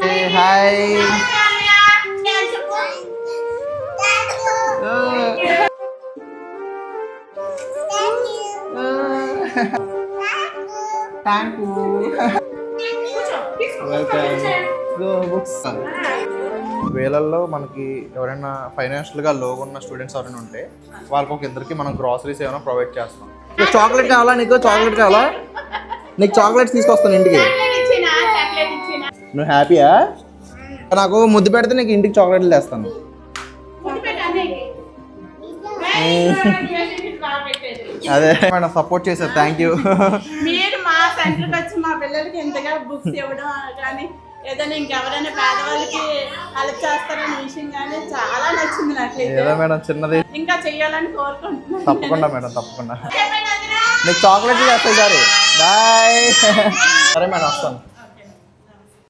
Hi. Thank you. వేలల్లో మనకి ఎవరైనా ఫైనాన్షియల్గా లోగా ఉన్న స్టూడెంట్స్ ఎవరైనా ఉంటే వాళ్ళకి ఒక ఇద్దరికి మనం గ్రాసరీస్ ఏమైనా ప్రొవైడ్ చేస్తాం. చాక్లెట్ కావాలా నీకు? చాక్లెట్ కావాలా? నీకు చాక్లెట్స్ తీసుకొస్తాను ఇంటికి. నువ్వు హ్యాపీయా? నాకు ముద్దు పెడితే నీకు ఇంటికి చాక్లెట్లు తెస్తాను. అదే మేడం సపోర్ట్ చేశారు. Thank you. మీరు మా సెంటర్కి వచ్చి మా పిల్లలకి ఎంతగా బుక్స్ ఇవ్వడం కానీ ఏదైనా ఇంకెవరైనా పేదవాళ్ళకి హెల్ప్ చేస్తారనే విషయం కానీ చాలా నచ్చింది నాకు. ఏదో మేడం చిన్నది ఇంకా చెయ్యాలని కోరుకుంటున్నాను. తప్పకుండా మేడం తప్పకుండా. నీకు చాక్లెట్లు చేస్తాయి. సరే బాయ్. సరే మేడం వస్తాను.